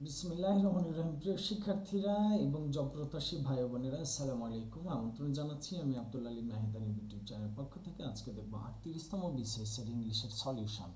বিসমিল্লাহির রহমানির রহিম। প্রিয় শিক্ষার্থীরা এবং জবপ্রত্যাশী ভাই বোনেরা, আসসালামু আলাইকুম। আমন্ত্রণ জানাচ্ছি আমি আব্দুল আলী মাহিদান ইউটিউব চ্যানেল পক্ষ থেকে। আজকে দেখব 38তম বিসিএসের ইংলিশের সলিউশন।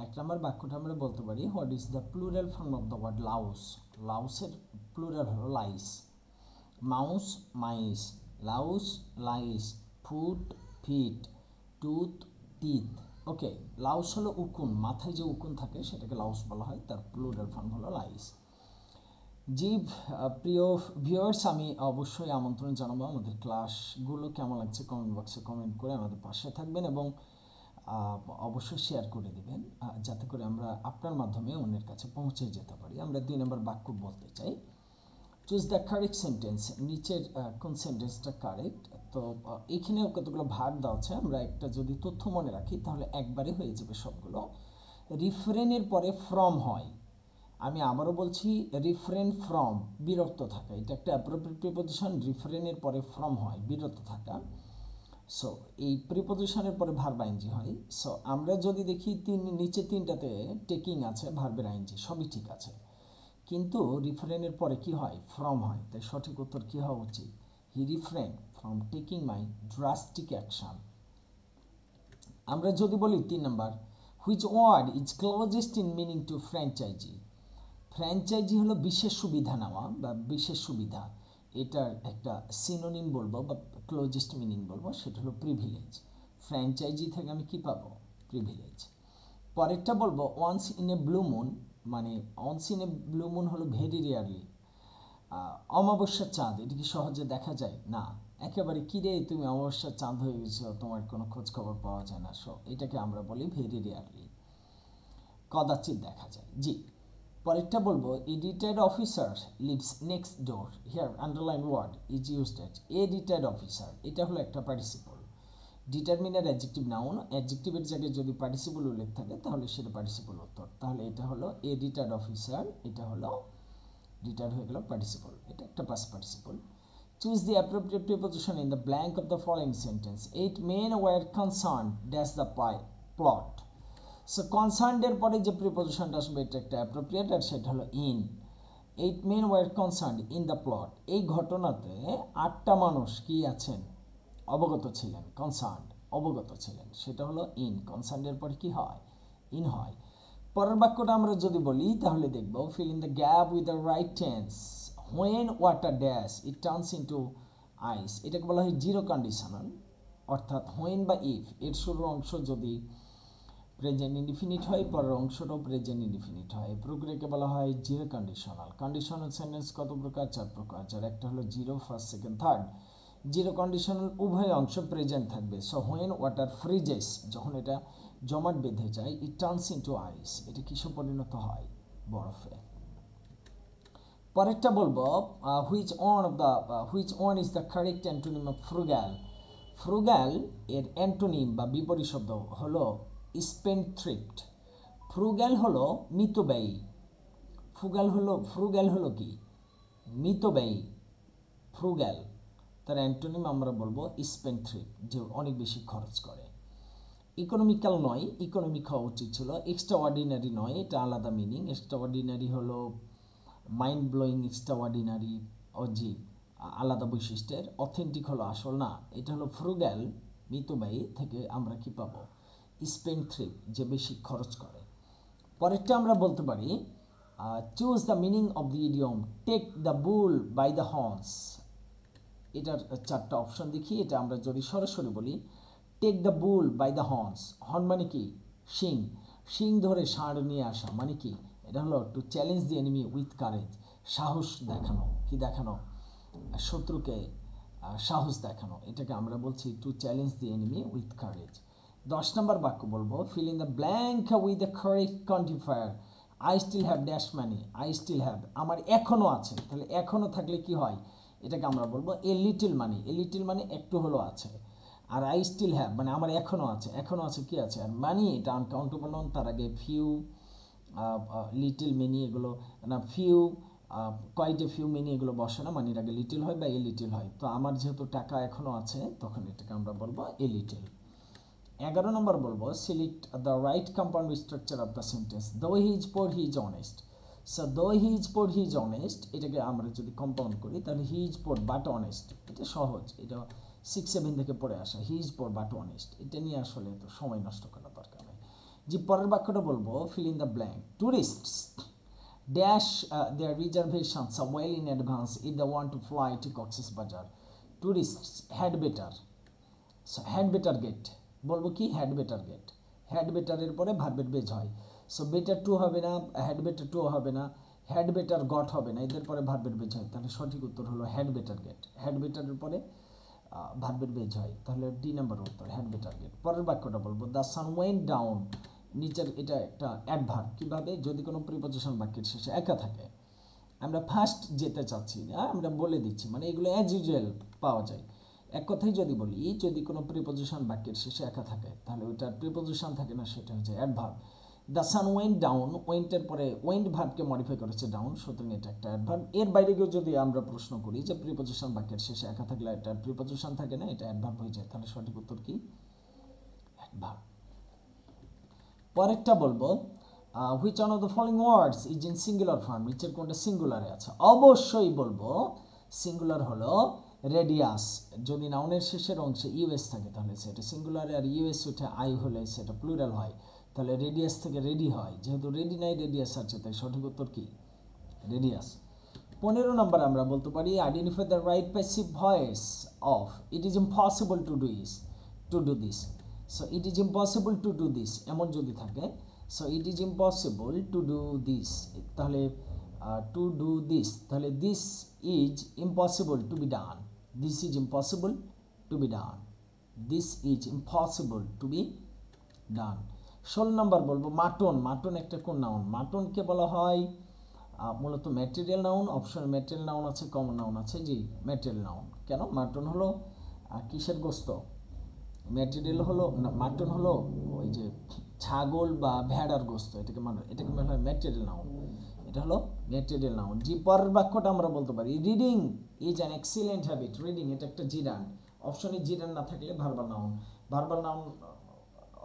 1 নম্বর বাক্যটা আমরা বলতে পারি, what is the plural form of the word louse? লাউসের প্লুরাল হলো lice. Mouse mice, louse lice, foot feet, tooth teeth. Okay, louse হলো উকুন, মাথায় যে উকুন থাকে সেটাকে লাউস বলা হয়, তার প্লুরাল ফর্ম হলো লাইস। জি প্রিয় ভিউয়ার্স, আমি অবশ্যই আমন্ত্রণ জানাবো আমাদের ক্লাসগুলো কেমন লাগছে কমেন্ট বক্সে কমেন্ট করে আমাদের পাশে থাকবেন এবং অবশ্যই শেয়ার করে দিবেন, যাতে করে আমরা আপনার মাধ্যমে অন্যের কাছে পৌঁছে যেতে পারি। আমরা 2 নম্বর বাক্য বলতে চাই, চুজ দ্য কারেক্ট সেন্টেন্স। নিচের কোন সেন্টেন্সটা কারেক্ট? তো এখানে কতগুলো ভাগ দেওয়া আছে, আমরা একটা যদি তথ্য মনে রাখি তাহলে একবারে হয়ে যাবে সবগুলো। রিফ্রেনের পরে ফ্রম হয়, আমি আবারও বলছি, রিফ্রেন ফ্রম বিরত থাকা, এটা একটা অ্যাপ্রোপ্রিয়েট প্রিপোজিশন। রিফ্রেনের পরে ফ্রম হয় বিরত থাকা। সো এই প্রিপোজিশনের পরে ভার্ব আইনজি হয়। সো আমরা যদি দেখি নিচে 3টাতে টেকিং আছে, ভার্বের আইনজি সবই ঠিক আছে, কিন্তু রিফ্রেনের পরে কি হয়? ফ্রম হয়। তাই সঠিক উত্তর কি হওয়া উচিত? He refrain from taking my drastic action. আমরা যদি বলি 3 নম্বর, which word is closest in meaning to franchise? Franchise হলো বিশেষ সুবিধা নেওয়া বা বিশেষ সুবিধা, এটার একটা সিনোনিম বলবো বা ক্লোজেস্ট মিনিং বলবো, সেটা হলো প্রিভিলেজ। ফ্র্যাঞ্চাইজি থেকে আমি কি পাবো? প্রিভিলেজ। পরেরটা বলবো once in a blue moon, মানে once in a blue moon হলো ভেরি রেয়ারলি। অমাবস্যার চাঁদ, এটা কি সহজে দেখা যায়? না, একেবারে কিরে তুমি অমাবস্যার চাঁদ হয়ে গেছো, তোমার কোনো খোঁজ খবর পাওয়া যায় না। সো এটাকে আমরা বলি ভেরি রেয়ারলি, কদাচিৎ দেখা যায়। জি, পরেরটা বলবো, a retired officer lives next door. Here underline word is used at. A retired officer, এটা হলো একটা পার্টিসিপল। ডিটারমিনার অ্যাডজেক্টিভ নাউন, অ্যাডজেক্টিভের জায়গায় যদি পার্টিসিপল উল্লেখ থাকে তাহলে সেটা পার্টিসিপল উত্তর। তাহলে এটা হলো এ রিটায়ার্ড অফিসার, এটা হলো রিটায়ার্ড হয়ে গেল পার্টিসিপল, এটা একটা past participle. Choose the appropriate preposition in the blank of the following sentence. 8 men were concerned dash the plot. So কনসার্নডের পরে যে প্রিপোজিশনটা আসবে এটা একটা অ্যাপ্রোপ্রিয়েট, আর সেটা হলো in. 8 men were concerned in the plot। এই ঘটনাতে 8টা মানুষ কি আছেন? অবগত ছিলেন। কনসার্নড অবগত ছিলেন, সেটা হলো ইন। কনসার্নডের পরে কি হয়? ইন হয়। পরের বাক্যটা আমরা যদি বলি তাহলে দেখব, fill in the gap with the right tense. When water dash it turns into ice, এটাকে বলা হয় জিরো কন্ডিশনাল, অর্থাৎ হোয়েন বা ইফ এর শুরুর অংশ যদি প্রেজেন্ট ইনডিফিনিট হয়, পরের অংশটাও প্রেজেন্ট ইনডিফিনিট হয়, প্রক্রিয়াকে বলা হয় জিরো কন্ডিশনাল। কন্ডিশনাল সেন্টেন্স কত প্রকার? 4 প্রকার, যার একটা হলো zero, first, second, third. Zero conditional উভয় অংশ প্রেজেন্ট থাকবে। সো হোয়েন ওয়াটার ফ্রিজেস, যখন এটা জমাট বেঁধে যায়, ইট টার্নস ইনটু আইস, এটা কিসে পরিণত হয়? বরফে। পরেরটা বলবো, which one is the correct antonym of frugal? Frugal এর অ্যান্টোনিম বা বিপরীত শব্দ হলো স্পেন্ডথ্রিফট। ফ্রুগ্যাল হলো মিতব্যয়ী, ফ্রুগ্যাল হলো কি? মিতব্যয়ী। ফ্রুগ্যাল তার অ্যান্টোনিম আমরা বলবো স্পেন্ডথ্রিফট, যে অনেক বেশি খরচ করে। ইকোনমিক্যাল নয়, ইকোনমিক হওয়া উচিত ছিল। এক্সট্রা অর্ডিনারি নয়, এটা আলাদা মিনিং। এক্সট্রা অর্ডিনারি হলো মাইন্ড ব্লোয়িং, এক্সট্রা অর্ডিনারি অজীব, আলাদা বৈশিষ্ট্যের। অথেন্টিক হলো আসল না, এটা হলো ফ্রুগ্যাল, মিতব্যয়ী থেকে আমরা কি পাবো? স্পেন্ডথ্রিফট, যে বেশি খরচ করে। পরেরটা আমরা বলতে পারি, choose the meaning of the idiom take the bull by the horns. এটার 4টা অপশন দেখি, এটা আমরা যদি সরাসরি বলি, take the bull by the horns. Horn মানে কি? শিং। শিং ধরে ষাঁড় নিয়ে আসা মানে কি? এটা হলো to challenge the enemy with courage, সাহস দেখানো। কি দেখানো? শত্রুকে সাহস দেখানো, এটাকে আমরা বলছি to challenge the enemy with courage. 10 number বাক্য বলবো, fill in the blank with the correct quantifier. I still have dash মানে আই স্টিল হ্যাভ, আমার এখনও আছে। তাহলে এখনও থাকলে কি হয়? এটাকে আমরা বলবো এ লিটিল মানে। এ লিটিল মানে একটু হলো আছে, আর আই স্টিল হ্যাভ মানে আমার এখনও আছে। এখনও আছে কি আছে? আর মানি, এটা আনকাউন্টেবল নন, তার আগে ফিউ, লিটিল, মেনি এগুলো না, few, quite a few, many এগুলো বসে না, মানির আগে লিটিল হয় বা এ লিটিল হয়। তো আমার যেহেতু টাকা এখনও আছে, তখন এটাকে আমরা বলবো এ লিটিল। 11 নম্বর বলবো, select the right compound structure of the sentence. Though he is poor he is honest. So though he is poor he is honest, এটাকে আমরা যদি কম্পাউন্ড করি তাহলে he is poor but honest, এটা সহজ, এটা 6-7 থেকে পড়ে আসা, he is poor but honest, এটা নিয়ে আসলে তো সময় নষ্ট করার দরকার নেই। যে পরের বাক্যটা বলবো, fill in the blank. Tourists dash their reservations well in advance if they want to fly to Cox's Bazar. Tourists had better, so had better get, বলবো কি had better get, had better এর পরে ভার্বের base হয়, so better to হবে না, had better two হবে না, had better got হবে না, এদের পরে ভার্বের বেজ হয়, তাহলে সঠিক উত্তর হলো had better get, had better এর পরে ভার্বের বেজ হয়, তাহলে ডি নাম্বার উত্তর had better get। পরের বাক্যটা বলবো, দ্য সান ওয়েন্ট ডাউন, নিচের এটা একটা অ্যাডভার্ব, কিভাবে যদি কোনো প্রিপোজিশন বাক্যের শেষে একা থাকে, আমরা ফার্স্ট যেতে চাচ্ছি না, আমরা বলে দিচ্ছি, মানে এগুলো অ্যাজ ইউজুয়াল পাওয়া যায়। এক কথাই যদি বলি, যদি কোনো প্রিপোজিশন বাক্যের শেষে একা থাকে তাহলে ওইটার প্রিপোজিশন থাকে না, সেটা হচ্ছে adverb. The sun went down, ওয়েন্টের পরে ওয়েন্ট ভার্বকে মডিফাই করেছে ডাউন, সুতরাং এটা একটা অ্যাডভার্ব। এর বাইরে গিয়ে যদি আমরা প্রশ্ন করি যে প্রিপোজিশন বাক্যের শেষে একা থাকলে এটা প্রিপোজিশন থাকে না, এটা অ্যাডভার্ব হয়ে যায়, তাহলে সঠিক উত্তর কি? অ্যাডভার্ব। পরেরটা বলবো, which one of the following words is in singular form, নিচের কোনটা সিঙ্গুলারে আছে? অবশ্যই বলবো সিঙ্গুলার হলো রেডিয়াস, যদি নাউনের শেষের অংশে ইউএস থাকে তাহলে সেটা সিঙ্গুলারে, আর ইউএস উঠে আই হলে সেটা প্লুরাল হয়, তাহলে রেডিয়াস থেকে রেডি হয়, যেহেতু রেডি নাই রেডিয়াস আছে, তাই সঠিক উত্তর কি? রেডিয়াস। 15 নম্বর আমরা বলতে পারি, identify the right passive voice of it is impossible to do this. So it is impossible to do this এমন যদি থাকে, so it is impossible to do this, তাহলে টু ডু দিস, তাহলে this is impossible to be done, this is impossible to be done, this is impossible to be done. 16 নম্বর বলবো, mutton, mutton একটা কোন noun? মাটনকে বলা হয় মূলত material noun, অপশনে material noun আছে, কমন নাউন আছে, জি ম্যাটেরিয়াল নাউন। কেন? মাটন হলো কিসের গোস্ত? ম্যাটেরিয়াল হলো, মাটন হলো ওই যে ছাগল বা ভেড়ার গোস্ত, এটাকে বলা হয় ম্যাটেরিয়াল নাউন, এটা হলো ম্যাটেরিয়াল নাউন। জি পরের বাক্যটা আমরা বলতে পারি, reading is an excellent habit. Reading এটা একটা জিরান, অপশনে জিরান না থাকলে verbal noun, verbal noun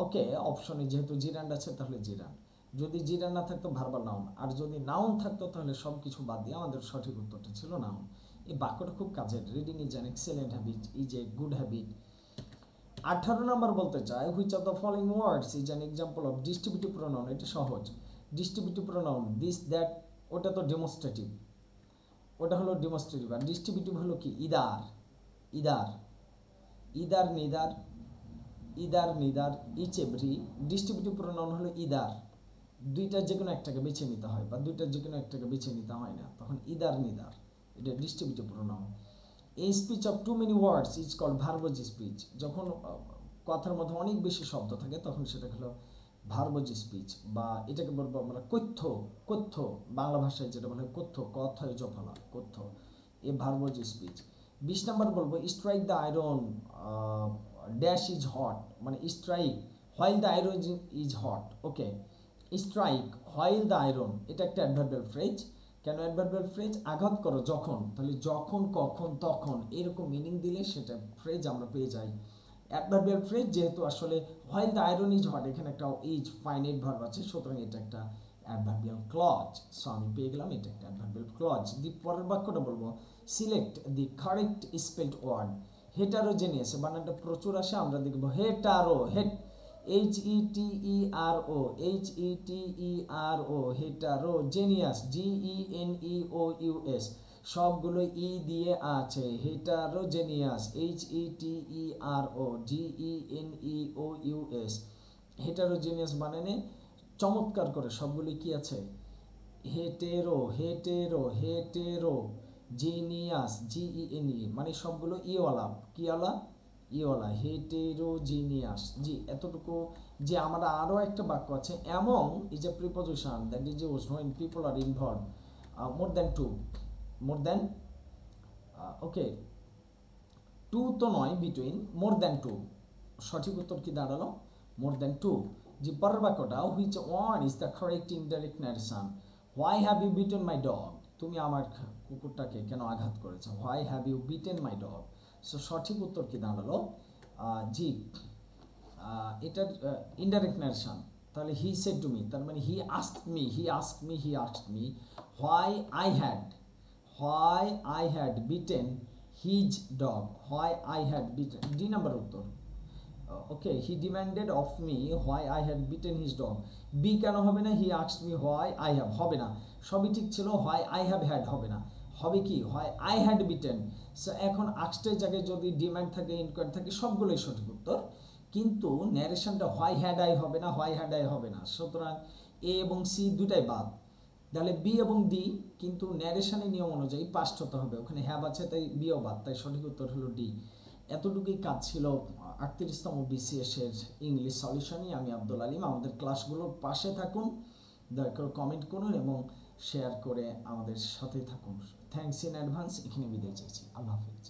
okay, অপশনে যেহেতু জিরান আছে তাহলে জিরান, যদি জিরান না থাকতো ভার্বাল নাউন, আর যদি নাউন থাকতো তাহলে সব কিছু বাদ দিয়ে আমাদের সঠিক উত্তরটা ছিল নাউন। এই বাক্যটা খুব কাজের, reading is an excellent habit, is a good habit. 18 নম্বর বলতে চাই, which of the following words is an example of distributive pronoun. এটা সহজ, ডিস্ট্রিবিউটিভ প্রোনাউন দিস দ্যাট, ওটা তো ডেমনস্ট্রেটিভ, ওটা হলো ডেমনস্ট্রেটিভ, আর ডিস্ট্রিবিউটিভ হলো কি? Either, either, either neither, either neither, each every. Distributive pronoun হলো ইদার, দুইটার যে কোনো একটাকে বেছে নিতে হয়, বা দুইটার যে কোনো একটাকে বেছে নিতে হয় না, তখন ইদার নিদার, এটা ডিস্ট্রিবিউটিভ প্রোনাউন। এই speech of too many words is called verbose speech. যখন কথার মধ্যে অনেক বেশি শব্দ থাকে তখন সেটা হলো ভার্বোজ স্পিচ, বা এটাকে বলবো আমরা কথ্য, কথ্য বাংলা ভাষায় যেটা বলা হয় কথ্য, কথায় জফলা, কথ্য, এ ভার্বোজ স্পিচ। 20 নম্বর বলবো, strike the iron dash is hot, মানে strike while the iron is hot, okay, strike while the iron, এটা একটা অ্যাডভার্বিয়াল ফ্রেজ। কেন অ্যাডভার্বিয়াল ফ্রেজ? আঘাত করো যখন, তাহলে যখন, কখন, তখন, এরকম মিনিং দিলে সেটা ফ্রেজ আমরা পেয়ে যাই। অ্যাডভার্বিয়াল ফ্রেজ যেহেতু আসলে while the iron is hot, এখানে একটা ইজ ফাইনাইট ভার্ব আছে, সুতরাং এটা একটা অ্যাডভার্বিয়াল ক্লজ, সো আমি পেয়ে গেলাম এটা একটা অ্যাডভার্বিয়াল ক্লজ। দি পরের বাক্যটা বলবো, select the correct spelled word. Heterogeneous বানানটা প্রচুর আসে, আমরা দেখবো hetero, HETERO, HETERO, heterogeneous, GENEOUS, সবগুলো ই দিয়ে আছে, হেটারোজেনিয়াস, HETEROGENEOUS, হেটারোজেনিয়াস বানানে চমৎকার করে সবগুলো কি আছে? Hetero, hetero, hetero genius, GENE, মানে সবগুলো ইওয়ালা, কিওয়ালা, ইওয়ালা, হেটেরোজিনিয়াস। জি এতটুকু। যে আমরা আরও একটা বাক্য আছে, among is a preposition that is used when people are involved more than two, more than, okay, two তো নয়, বিটুইন, মোর দ্যান টু, সঠিক উত্তর কি দাঁড়ালো? More than two. যে পরের বাক্যটা, which one is the correct indirect narration? Why have you beaten my dog, তুমি আমার কুকুরটাকে কেন আঘাত করেছো? Why have you beaten my dog, so সঠিক উত্তর কি দাঁড়ালো? জি এটার ইনডাইরেক্ট ন্যারেশন, তাহলে হি সেড টু মি, তার মানে he asked me why I had beaten his dog, why I had beaten, D number উত্তর। Okay, he demanded of me why I had beaten his dog. B কেন হবে না? He asked me why I have হবে না, সবই ঠিক ছিল, why I have had হবে না, হবে কি why I had beaten. So এখন আস্কডের জায়গায় যদি ডিমান্ড থাকে, ইনকোয়ারি থাকে, সবগুলোই সঠিক উত্তর, কিন্তু ন্যারেশনটা হোয়াই হ্যাড আই হবে না, হোয়াই হ্যাড আই হবে না, সুতরাং এ এবং সি দুটাই বাদ। তাহলে বি এবং ডি, কিন্তু ন্যারেশনের নিয়ম অনুযায়ী পাস্ট হতে হবে, ওখানে হ্যাভ আছে তাই বিও বাদ, তাই সঠিক উত্তর হলো ডি। এতটুকুই কাজ ছিল 38তম BCS এর ইংলিশ সলিউশনই। আমি আব্দুল আলিম। আমাদের ক্লাসগুলোর পাশে থাকুন, দয়া করে কমেন্ট করুন এবং শেয়ার করে আমাদের সাথেই থাকুন। Thanks in advance. এখানে বিদায় চাইছি। আল্লাহ হাফিজ।